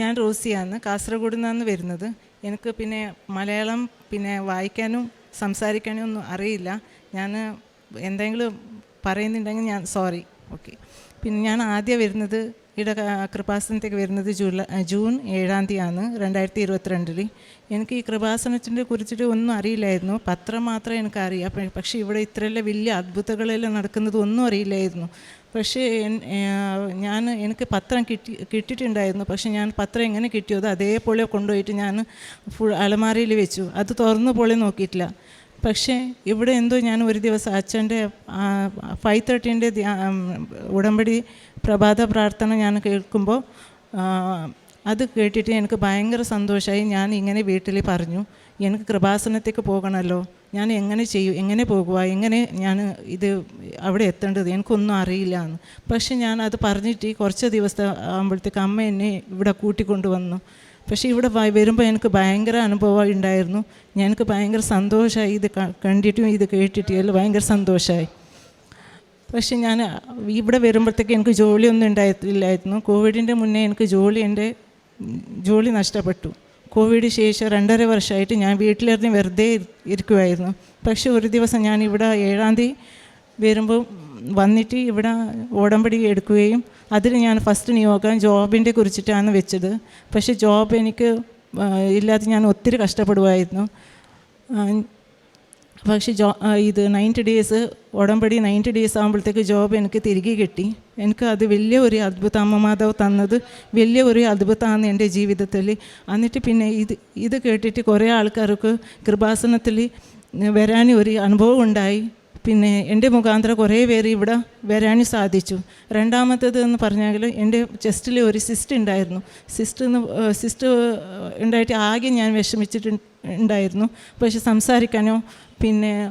ഞാൻ റോസിയാണ്, കാസർഗോഡ് നിന്നാണ് വരുന്നത്. എനിക്ക് പിന്നെ മലയാളം പിന്നെ വായിക്കാനും സംസാരിക്കാനും ഒന്നും അറിയില്ല. ഞാൻ എന്തെങ്കിലും പറയുന്നുണ്ടെങ്കിൽ ഞാൻ സോറി. ഓക്കെ. പിന്നെ ഞാൻ ആദ്യം വരുന്നത് ഇവിടെ കൃപാസനത്തേക്ക് വരുന്നത് ജൂൺ 7 2022. എനിക്ക് ഈ കൃപാസനത്തിനെ കുറിച്ചിട്ട് ഒന്നും അറിയില്ലായിരുന്നു. പത്രം മാത്രമേ എനിക്കറിയാം. പക്ഷേ ഇവിടെ ഇത്രയെല്ലാം വലിയ അത്ഭുതങ്ങളെല്ലാം നടക്കുന്നത് ഒന്നും അറിയില്ലായിരുന്നു. പക്ഷേ എനിക്ക് പത്രം കിട്ടിയിട്ടുണ്ടായിരുന്നു. പക്ഷേ ഞാൻ പത്രം എങ്ങനെ കിട്ടിയത് അതേപോലെ കൊണ്ടുപോയിട്ട് ഞാൻ അലമാരയിൽ വെച്ചു. അത് തുറന്നു പോലെ നോക്കിയിട്ടില്ല. പക്ഷേ ഇവിടെ എന്തോ ഞാൻ ഒരു ദിവസം അച്ഛൻ്റെ 5:30 ഉടമ്പടി പ്രഭാത പ്രാർത്ഥന ഞാൻ കേൾക്കുമ്പോൾ അത് കേട്ടിട്ട് എനിക്ക് ഭയങ്കര സന്തോഷമായി. ഞാൻ ഇങ്ങനെ വീട്ടിൽ പറഞ്ഞു, എനിക്ക് കൃപാസനത്തേക്ക് പോകണമല്ലോ, ഞാൻ എങ്ങനെ ചെയ്യും, എങ്ങനെ പോകുക, എങ്ങനെ ഞാൻ ഇത് അവിടെ എത്തേണ്ടത്, എനിക്കൊന്നും അറിയില്ല എന്ന്. പക്ഷെ ഞാൻ അത് പറഞ്ഞിട്ട് കുറച്ച് ദിവസം ആകുമ്പോഴത്തേക്ക് അമ്മ എന്നെ ഇവിടെ കൂട്ടിക്കൊണ്ട് വന്നു. പക്ഷേ ഇവിടെ വരുമ്പോൾ എനിക്ക് ഭയങ്കര അനുഭവം ഉണ്ടായിരുന്നു. എനിക്ക് ഭയങ്കര സന്തോഷമായി. ഇത് കണ്ടിട്ടും ഇത് കേട്ടിട്ടും എല്ലാം ഭയങ്കര സന്തോഷമായി. പക്ഷേ ഞാൻ ഇവിടെ വരുമ്പോഴത്തേക്ക് എനിക്ക് ജോലിയൊന്നും ഉണ്ടായിട്ടില്ലായിരുന്നു. കോവിഡിൻ്റെ മുന്നേ എനിക്ക് ജോലി നഷ്ടപ്പെട്ടു. കോവിഡ് ശേഷം 2.5 വർഷമായിട്ട് ഞാൻ വീട്ടിലിരുന്ന് വെറുതെ ഇരിക്കുമായിരുന്നു. പക്ഷേ ഒരു ദിവസം ഞാൻ ഇവിടെ 7 വരുമ്പോൾ വന്നിട്ട് ഇവിടെ ഉടമ്പടി എടുക്കുകയും അതിൽ ഞാൻ ഫസ്റ്റ് നിയോഗം ജോബിൻ്റെ കുറിച്ചിട്ടാണ് വെച്ചത്. പക്ഷേ ജോബ് എനിക്ക് ഇല്ലാതെ ഞാൻ ഒത്തിരി കഷ്ടപ്പെടുമായിരുന്നു. പക്ഷേ ഇത് 90 ഡേയ്സ് ഉടമ്പടി 90 ഡേയ്സ് ആകുമ്പോഴത്തേക്ക് ജോബ് എനിക്ക് തിരികെ കിട്ടി. എനിക്ക് അത് വലിയ ഒരു അത്ഭുതം, അമ്മ മാതാവ് തന്നത് വലിയ ഒരു അത്ഭുതമാണ് എൻ്റെ ജീവിതത്തിൽ. എന്നിട്ട് പിന്നെ ഇത് കേട്ടിട്ട് കുറേ ആൾക്കാർക്ക് കൃപാസനത്തിൽ വരാൻ ഒരു അനുഭവം ഉണ്ടായി. പിന്നെ എൻ്റെ മുഖാന്തരം കുറേ പേര് ഇവിടെ വരാൻ സാധിച്ചു. രണ്ടാമത്തേത് എന്ന് പറഞ്ഞാൽ എൻ്റെ ചെസ്റ്റിൽ ഒരു സിസ്റ്റ് ഉണ്ടായിരുന്നു. സിസ്റ്റ് ഉണ്ടായിട്ട് ആകെ ഞാൻ വിഷമിച്ചിട്ടുണ്ടായിരുന്നു. പക്ഷെ സംസാരിക്കാനോ പിന്നെ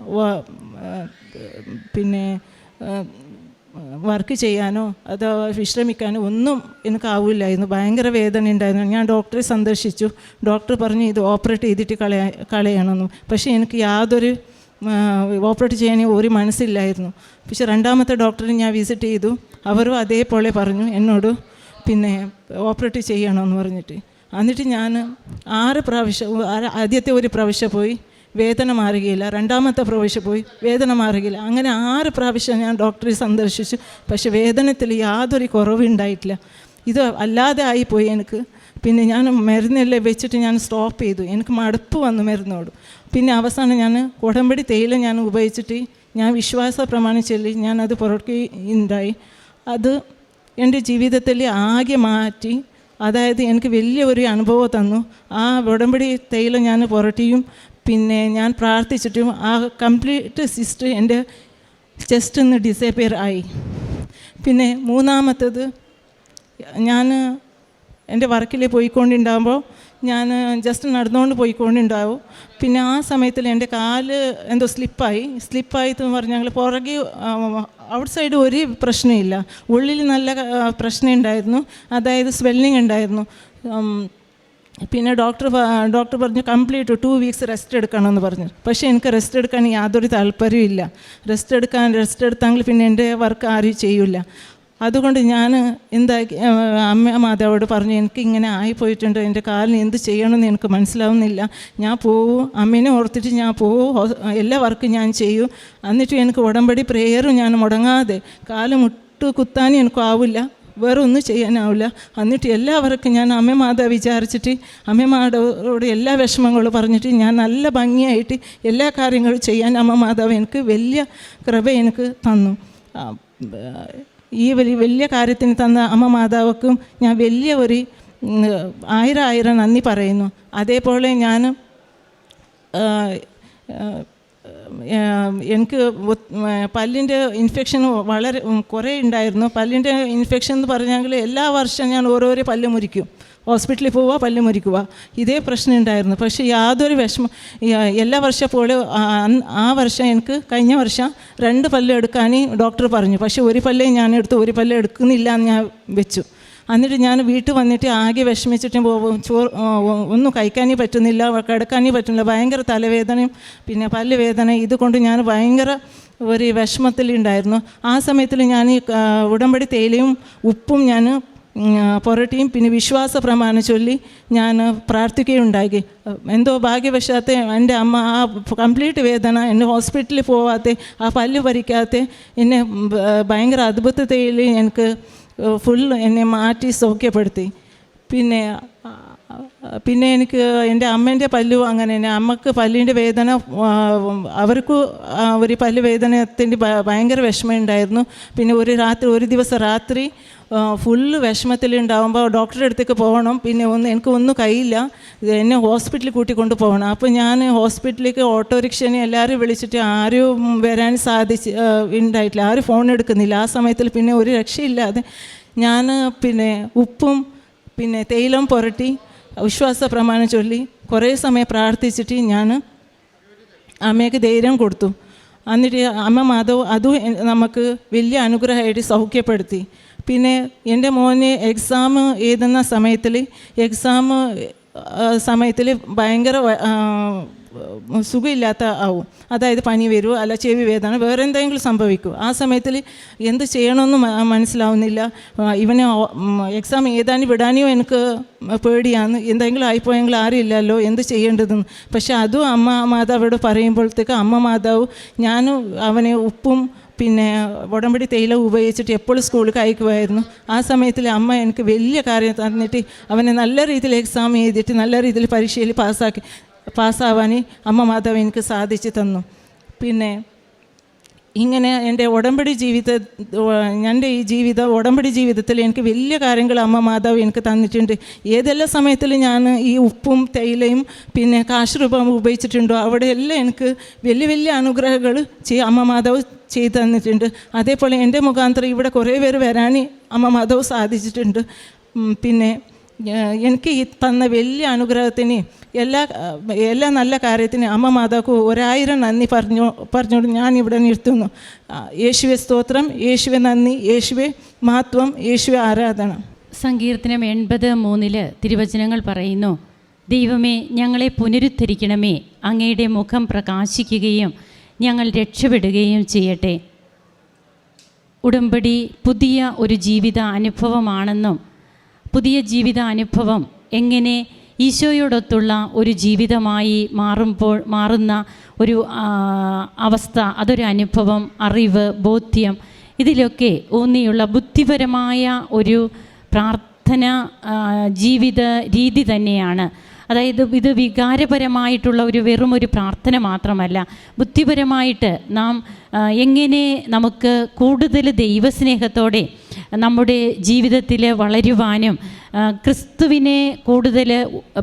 വർക്ക് ചെയ്യാനോ അതോ വിശ്രമിക്കാനോ ഒന്നും എനിക്കാവില്ലായിരുന്നു. ഭയങ്കര വേദന ഉണ്ടായിരുന്നു. ഞാൻ ഡോക്ടറെ സന്ദർശിച്ചു. ഡോക്ടർ പറഞ്ഞു ഇത് ഓപ്പറേറ്റ് ചെയ്തിട്ട് കളയണമെന്ന്. പക്ഷേ എനിക്ക് യാതൊരു ഓപ്പറേറ്റ് ചെയ്യാൻ ഒരു മനസ്സില്ലായിരുന്നു. പക്ഷെ രണ്ടാമത്തെ ഡോക്ടറെ ഞാൻ വിസിറ്റ് ചെയ്തു. അവരും അതേപോലെ പറഞ്ഞു എന്നോട് പിന്നെ ഓപ്പറേറ്റ് ചെയ്യണമെന്ന് പറഞ്ഞിട്ട്. എന്നിട്ട് ഞാൻ 6 പ്രാവശ്യം, ആദ്യത്തെ ഒരു പ്രാവശ്യം പോയി, വേദന മാറുകയില്ല. രണ്ടാമത്തെ പ്രാവശ്യം പോയി, വേദന മാറുകയില്ല. അങ്ങനെ 6 പ്രാവശ്യം ഞാൻ ഡോക്ടറെ സന്ദർശിച്ചു. പക്ഷെ വേദനത്തിൽ യാതൊരു കുറവുണ്ടായിട്ടില്ല. ഇത് അല്ലാതെ ആയിപ്പോയി എനിക്ക്. പിന്നെ ഞാൻ മരുന്നെല്ലാം വെച്ചിട്ട് ഞാൻ സ്റ്റോപ്പ് ചെയ്തു. എനിക്ക് മടുപ്പ് വന്നു മരുന്നോട്. പിന്നെ അവസാനം ഞാൻ ഉടമ്പടി തേയില ഞാൻ ഉപയോഗിച്ചിട്ട് ഞാൻ വിശ്വാസ പ്രമാണം ചൊല്ലി ഞാനത് പുറക്കുകയുണ്ടായി. അത് എൻ്റെ ജീവിതത്തിൽ ആകെ മാറ്റി. അതായത് എനിക്ക് വലിയ ഒരു അനുഭവം തന്നു. ആ ഉടമ്പടി തേയില ഞാൻ പുരട്ടിയും പിന്നെ ഞാൻ പ്രാർത്ഥിച്ചിട്ടും ആ കംപ്ലീറ്റ് സിസ്റ്റ് എൻ്റെ ചെസ്റ്റ് നിന്ന് ഡിസപ്പിയർ ആയി. പിന്നെ മൂന്നാമത്തത്, ഞാൻ എൻ്റെ വർക്കിൽ പോയിക്കൊണ്ടുണ്ടാകുമ്പോൾ ഞാൻ ജസ്റ്റ് നടന്നുകൊണ്ട് പോയിക്കൊണ്ടുണ്ടാവും. പിന്നെ ആ സമയത്തിൽ എൻ്റെ കാല് എന്തോ സ്ലിപ്പായി പറഞ്ഞാൽ പുറകെ ഔട്ട് സൈഡ് ഒരു പ്രശ്നമില്ല, ഉള്ളിൽ നല്ല പ്രശ്നം ഉണ്ടായിരുന്നു. അതായത് സ്വെല്ലിങ് ഉണ്ടായിരുന്നു. പിന്നെ ഡോക്ടർ പറഞ്ഞു കംപ്ലീറ്റ് 2 വീക്സ് റെസ്റ്റ് എടുക്കണമെന്ന് പറഞ്ഞു. പക്ഷേ എനിക്ക് റെസ്റ്റ് എടുക്കാൻ യാതൊരു താല്പര്യമില്ല. റെസ്റ്റ് എടുത്തെങ്കിൽ പിന്നെ എൻ്റെ വർക്ക് ആരും ചെയ്യില്ല. അതുകൊണ്ട് ഞാൻ എന്താക്കി അമ്മ മാതാവോട് പറഞ്ഞു, എനിക്ക് ഇങ്ങനെ ആയിപ്പോയിട്ടുണ്ട്, എൻ്റെ കാലിന് എന്ത് ചെയ്യണമെന്ന് എനിക്ക് മനസ്സിലാവുന്നില്ല. ഞാൻ പോവും, അമ്മേനെ ഓർത്തിട്ട് ഞാൻ പോവും, എല്ലാ വർക്കും ഞാൻ ചെയ്യും. എന്നിട്ട് എനിക്ക് ഉടമ്പടി പ്രേയറും ഞാൻ മുടങ്ങാതെ, കാല് മുട്ട് കുത്താനും എനിക്കാവില്ല, വേറെ ഒന്നും ചെയ്യാനാവില്ല. എന്നിട്ട് എല്ലാവർക്കും ഞാൻ അമ്മ മാതാവ് വിചാരിച്ചിട്ട് അമ്മ മാതാവോട് എല്ലാ വിഷമങ്ങളും പറഞ്ഞിട്ട് ഞാൻ നല്ല ഭംഗിയായിട്ട് എല്ലാ കാര്യങ്ങളും ചെയ്യാൻ അമ്മ മാതാവ് എനിക്ക് വലിയ കൃപ എനിക്ക് തന്നു. ഈ വലിയ കാര്യത്തിന് തന്ന അമ്മ മാതാവക്കും ഞാൻ വലിയ ഒരു 1000 നന്ദി പറയുന്നു. അതേപോലെ ഞാൻ എനിക്ക് പല്ലിൻ്റെ ഇൻഫെക്ഷൻ വളരെ കുറേ ഉണ്ടായിരുന്നു. പല്ലിൻ്റെ ഇൻഫെക്ഷൻ എന്ന് പറഞ്ഞാൽ എല്ലാ വർഷം ഞാൻ ഓരോരോ പല്ല് മുറിക്കും, ഹോസ്പിറ്റലിൽ പോവുക, പല്ല് മുറിക്കുക, ഇതേ പ്രശ്നം ഉണ്ടായിരുന്നു. പക്ഷേ യാതൊരു വിഷമം എല്ലാ വർഷം പോലെ ആ വർഷം എനിക്ക് കഴിഞ്ഞ വർഷം 2 പല്ല് എടുക്കാൻ ഡോക്ടർ പറഞ്ഞു. പക്ഷേ ഒരു പല്ലേ ഞാൻ എടുത്തു, ഒരു പല്ല് എടുക്കുന്നില്ല എന്ന് ഞാൻ വെച്ചു. എന്നിട്ട് ഞാൻ വീട്ടിൽ വന്നിട്ട് ആകെ വിഷമിച്ചിട്ട് ഒന്നും കഴിക്കാനേ പറ്റുന്നില്ല, കിടക്കാനേ പറ്റുന്നില്ല, ഭയങ്കര തലവേദനയും പിന്നെ പല്ല് വേദന. ഇതുകൊണ്ട് ഞാൻ ഭയങ്കര ഒരു വിഷമത്തിലുണ്ടായിരുന്നു. ആ സമയത്തിൽ ഞാൻ ഉടമ്പടി തേയിലയും ഉപ്പും ഞാൻ പൊറോട്ടയും പിന്നെ വിശ്വാസ പ്രമാണം ചൊല്ലി ഞാൻ പ്രാർത്ഥിക്കുകയുണ്ടാക്കി. എന്തോ ഭാഗ്യവശാത്ത എൻ്റെ അമ്മ ആ കംപ്ലീറ്റ് വേദന എന്നെ ഹോസ്പിറ്റലിൽ പോവാതെ ആ പല്ല് പറിക്കാതെ എന്നെ ഭയങ്കര അത്ഭുതത്തിൽ എനിക്ക് എന്നെ മാറ്റി സൗഖ്യപ്പെടുത്തി. പിന്നെ എനിക്ക് എൻ്റെ അമ്മേൻ്റെ പല്ലും അങ്ങനെ തന്നെ. അമ്മക്ക് പല്ലിൻ്റെ വേദന, അവർക്ക് ഒരു പല്ല് വേദനത്തിൻ്റെ ഭയങ്കര വിഷമമുണ്ടായിരുന്നു. പിന്നെ ഒരു ദിവസം രാത്രി വിഷമത്തിലുണ്ടാകുമ്പോൾ ഡോക്ടറുടെ അടുത്തേക്ക് പോകണം. പിന്നെ എനിക്കൊന്നും കഴിയില്ല, എന്നെ ഹോസ്പിറ്റലിൽ കൂട്ടിക്കൊണ്ട് പോകണം. അപ്പോൾ ഞാൻ ഹോസ്പിറ്റലിലേക്ക് ഓട്ടോറിക്ഷനെ എല്ലാവരും വിളിച്ചിട്ട് ആരും വരാൻ ഉണ്ടായിട്ടില്ല, ആരും ഫോൺ എടുക്കുന്നില്ല. ആ സമയത്തിൽ പിന്നെ ഒരു രക്ഷയില്ലാതെ ഞാൻ പിന്നെ ഉപ്പും പിന്നെ തേയിലും പുരട്ടി വിശ്വാസ പ്രമാണം ചൊല്ലി കുറേ സമയം പ്രാർത്ഥിച്ചിട്ട് ഞാൻ അമ്മയ്ക്ക് ധൈര്യം കൊടുത്തു. എന്നിട്ട് അമ്മ മാധവ് അതും നമുക്ക് വലിയ അനുഗ്രഹമായിട്ട് സൗഖ്യപ്പെടുത്തി. പിന്നെ എൻ്റെ മോന് എക്സാം എഴുതുന്ന സമയത്തിൽ ഭയങ്കര സുഖമില്ലാത്ത ആവും. അതായത് പനി വരുമോ അല്ല ചെവി വേദന വേറെ എന്തെങ്കിലും സംഭവിക്കും. ആ സമയത്തിൽ എന്ത് ചെയ്യണമെന്ന് മനസ്സിലാവുന്നില്ല. ഇവനെ എക്സാം എഴുതാനും വിടാനോ എനിക്ക് പേടിയാണ്. എന്തെങ്കിലും ആയിപ്പോയെങ്കിൽ അറിയില്ലല്ലോ എന്ത് ചെയ്യേണ്ടതെന്ന്. പക്ഷെ അതും അമ്മ മാതാവോട് പറയുമ്പോഴത്തേക്ക് അമ്മ മാതാവ് ഞാനും അവനെ ഉപ്പും പിന്നെ ഉടമ്പടി തേയില ഉപയോഗിച്ചിട്ട് എപ്പോഴും സ്കൂളിൽ അയക്കുമായിരുന്നു. ആ സമയത്തിൽ അമ്മ എനിക്ക് വലിയ കാര്യം തന്നിട്ട് അവനെ നല്ല രീതിയിൽ എക്സാം എഴുതിയിട്ട് നല്ല രീതിയിൽ പരീക്ഷയിൽ പാസ്സാവാൻ അമ്മ മാതാവ് എനിക്ക് സാധിച്ചു തന്നു. പിന്നെ ഇങ്ങനെ എൻ്റെ ഉടമ്പടി ജീവിതത്തിൽ എനിക്ക് വലിയ കാര്യങ്ങൾ അമ്മ മാതാവ് എനിക്ക് തന്നിട്ടുണ്ട്. ഏതെല്ലാം സമയത്തിൽ ഞാൻ ഈ ഉപ്പും തേയിലയും പിന്നെ കാശുരൂപം ഉപയോഗിച്ചിട്ടുണ്ടോ അവിടെയെല്ലാം എനിക്ക് വലിയ വലിയ അനുഗ്രഹങ്ങൾ അമ്മ മാതാവ് ചെയ്തു തന്നിട്ടുണ്ട്. അതേപോലെ എൻ്റെ മുഖാന്തരം ഇവിടെ കുറേ പേര് വരാൻ അമ്മ മാതാവ് സാധിച്ചിട്ടുണ്ട്. പിന്നെ എനിക്ക് ഈ തന്ന വലിയ അനുഗ്രഹത്തിന് എല്ലാ നല്ല കാര്യത്തിനും അമ്മ മാതാക്ക് 1000 നന്ദി പറഞ്ഞുകൊണ്ട് ഞാൻ ഇവിടെ നിർത്തുന്നു. യേശുവെ സ്തോത്രം, യേശുവെ നന്ദി, യേശുവെ മഹത്വം, യേശുവെ ആരാധന. സങ്കീർത്തനം 80:3 തിരുവചനങ്ങൾ പറയുന്നു, ദൈവമേ ഞങ്ങളെ പുനരുദ്ധരിക്കണമേ, അങ്ങയുടെ മുഖം പ്രകാശിക്കുകയും ഞങ്ങൾ രക്ഷപ്പെടുകയും ചെയ്യട്ടെ. ഉടമ്പടി പുതിയ ഒരു ജീവിത അനുഭവമാണെന്നും പുതിയ ജീവിത അനുഭവം എങ്ങനെ ഈശോയോടൊത്തുള്ള ഒരു ജീവിതമായി മാറുന്ന ഒരു അവസ്ഥ, അതൊരു അനുഭവം, അറിവ്, ബോധ്യം, ഇതിലൊക്കെ ഊന്നിയുള്ള ബുദ്ധിപരമായ ഒരു പ്രാർത്ഥന ജീവിത രീതി തന്നെയാണ്. അതായത് ഇത് വികാരപരമായിട്ടുള്ള വെറും ഒരു പ്രാർത്ഥന മാത്രമല്ല, ബുദ്ധിപരമായിട്ട് നാം എങ്ങനെ നമുക്ക് കൂടുതൽ ദൈവസ്നേഹത്തോടെ നമ്മുടെ ജീവിതത്തിൽ വളരുവാനും ക്രിസ്തുവിനെ കൂടുതൽ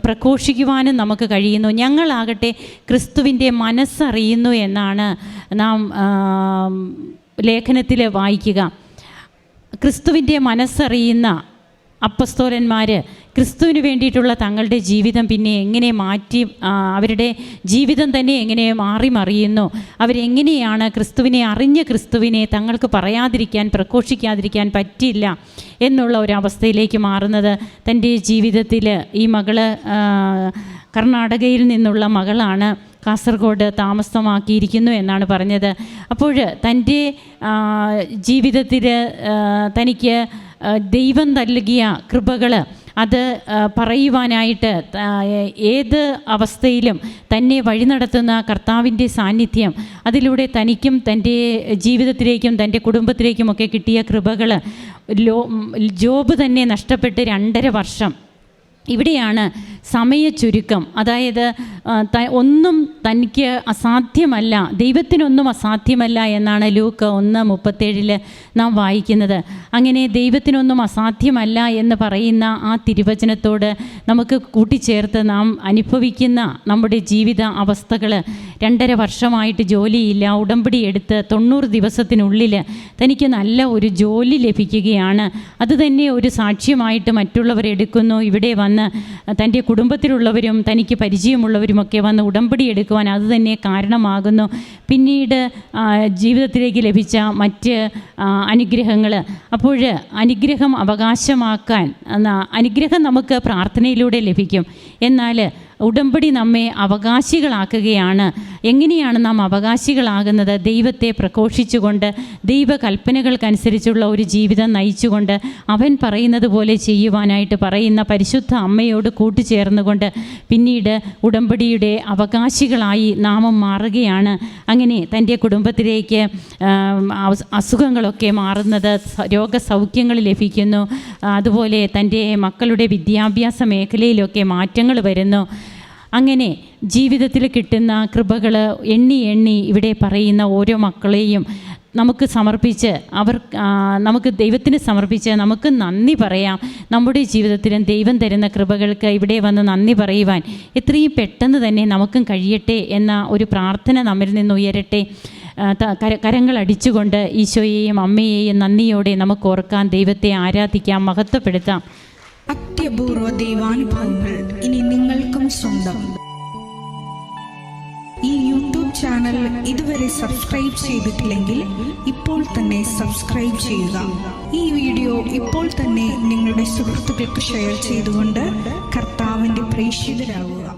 പ്രഘോഷിക്കുവാനും നമുക്ക് കഴിയുന്നു. ഞങ്ങളാകട്ടെ ക്രിസ്തുവിൻ്റെ മനസ്സറിയുന്നു എന്നാണ് നാം ലേഖനത്തിൽ വായിക്കുക. ക്രിസ്തുവിൻ്റെ മനസ്സറിയുന്ന അപ്പസ്തോലന്മാർ ക്രിസ്തുവിന് വേണ്ടിയിട്ടുള്ള തങ്ങളുടെ ജീവിതം പിന്നെ എങ്ങനെ മാറ്റി, അവരുടെ ജീവിതം തന്നെ എങ്ങനെ മറിയുന്നു, അവരെങ്ങനെയാണ് ക്രിസ്തുവിനെ അറിഞ്ഞ ക്രിസ്തുവിനെ തങ്ങൾക്ക് പറയാതിരിക്കാൻ പ്രഘോഷിക്കാതിരിക്കാൻ പറ്റില്ല എന്നുള്ള ഒരവസ്ഥയിലേക്ക് മാറുന്നത്. തൻ്റെ ജീവിതത്തിൽ ഈ മകള് കർണാടകയിൽ നിന്നുള്ള മകളാണ്, കാസർഗോഡ് താമസമാക്കിയിരിക്കുന്നു എന്നാണ് പറഞ്ഞത്. അപ്പോൾ തൻ്റെ ജീവിതത്തിൽ തനിക്ക് ദൈവം നൽകിയ കൃപകൾ അത് പറയുവാനായിട്ട് ഏത് അവസ്ഥയിലും തന്നെ വഴി നടത്തുന്ന കർത്താവിൻ്റെ സാന്നിധ്യം, അതിലൂടെ തനിക്കും തൻ്റെ ജീവിതത്തിലേക്കും തൻ്റെ കുടുംബത്തിലേക്കുമൊക്കെ കിട്ടിയ കൃപകൾ, ജോബ് തന്നെ നഷ്ടപ്പെട്ട് 2.5 വർഷം. ഇവിടെയാണ് സമയച്ചുരുക്കം. അതായത് ഒന്നും തനിക്ക് അസാധ്യമല്ല, ദൈവത്തിനൊന്നും അസാധ്യമല്ല എന്നാണ് ലൂക്ക് 1:37 നാം വായിക്കുന്നത്. അങ്ങനെ ദൈവത്തിനൊന്നും അസാധ്യമല്ല എന്ന് പറയുന്ന ആ തിരുവചനത്തോട് നമുക്ക് കൂട്ടിച്ചേർത്ത് നാം അനുഭവിക്കുന്ന നമ്മുടെ ജീവിത അവസ്ഥകൾ, 2.5 വർഷമായിട്ട് ജോലിയില്ല, ഉടമ്പടി എടുത്ത് 90 ദിവസത്തിനുള്ളിൽ തനിക്ക് നല്ല ഒരു ജോലി ലഭിക്കുകയാണ്. അതുതന്നെ ഒരു സാക്ഷ്യമായിട്ട് മറ്റുള്ളവരെടുക്കുന്നു. ഇവിടെ വന്ന് തൻ്റെ കുടുംബത്തിലുള്ളവരും തനിക്ക് പരിചയമുള്ളവരുമൊക്കെ വന്ന് ഉടമ്പടി എടുക്കുവാൻ അത് തന്നെ കാരണമാകുന്നു. പിന്നീട് ജീവിതത്തിലേക്ക് ലഭിച്ച മറ്റ് അനുഗ്രഹങ്ങൾ, അപ്പോൾ അനുഗ്രഹം അവകാശമാക്കാൻ, അനുഗ്രഹം നമുക്ക് പ്രാർത്ഥനയിലൂടെ ലഭിക്കും. എന്നാൽ ഉടമ്പടി നമ്മെ അവകാശികളാക്കുകയാണ്. എങ്ങനെയാണ് നാം അവകാശികളാകുന്നത്? ദൈവത്തെ പ്രഘോഷിച്ചുകൊണ്ട്, ദൈവകൽപ്പനകൾക്കനുസരിച്ചുള്ള ഒരു ജീവിതം നയിച്ചുകൊണ്ട്, അവൻ പറയുന്നത് പോലെ ചെയ്യുവാനായിട്ട് പറയുന്ന പരിശുദ്ധ അമ്മയോട് കൂട്ടുചേർന്നുകൊണ്ട് പിന്നീട് ഉടമ്പടിയുടെ അവകാശികളായി നാമം മാറുകയാണ്. അങ്ങനെ തൻ്റെ കുടുംബത്തിലേക്ക് അസുഖങ്ങളൊക്കെ മാറുന്നത്, രോഗസൗഖ്യങ്ങൾ ലഭിക്കുന്നു. അതുപോലെ തൻ്റെ മക്കളുടെ വിദ്യാഭ്യാസ മേഖലയിലൊക്കെ മാറ്റങ്ങൾ വരുന്നു. അങ്ങനെ ജീവിതത്തിൽ കിട്ടുന്ന കൃപകൾ എണ്ണി എണ്ണി ഇവിടെ പറയുന്ന ഓരോ മക്കളെയും നമുക്ക് സമർപ്പിച്ച് നമുക്ക് ദൈവത്തിന് സമർപ്പിച്ച് നമുക്ക് നന്ദി പറയാം. നമ്മുടെ ജീവിതത്തിലും ദൈവം തരുന്ന കൃപകൾക്ക് ഇവിടെ വന്ന് നന്ദി പറയുവാൻ എത്രയും പെട്ടെന്ന് തന്നെ നമുക്കും കഴിയട്ടെ എന്ന ഒരു പ്രാർത്ഥന നമ്മിൽ നിന്ന് ഉയരട്ടെ. കരങ്ങൾ അടിച്ചുകൊണ്ട് ഈശോയെയും അമ്മയെയും നന്ദിയോടെ നമുക്ക് ഓർക്കാം, ദൈവത്തെ ആരാധിക്കാം, മഹത്വപ്പെടുത്താം. അത്യപൂർവ ദൈവാനുഭവങ്ങൾ ഇനി നിങ്ങൾക്കും സ്വന്തം. ഈ യൂട്യൂബ് ചാനൽ ഇതുവരെ സബ്സ്ക്രൈബ് ചെയ്തിട്ടില്ലെങ്കിൽ ഇപ്പോൾ തന്നെ സബ്സ്ക്രൈബ് ചെയ്യുക. ഈ വീഡിയോ ഇപ്പോൾ തന്നെ നിങ്ങളുടെ സുഹൃത്തുക്കൾക്ക് ഷെയർ ചെയ്തുകൊണ്ട് കർത്താവിൻ്റെ പ്രേക്ഷിതരാകുക.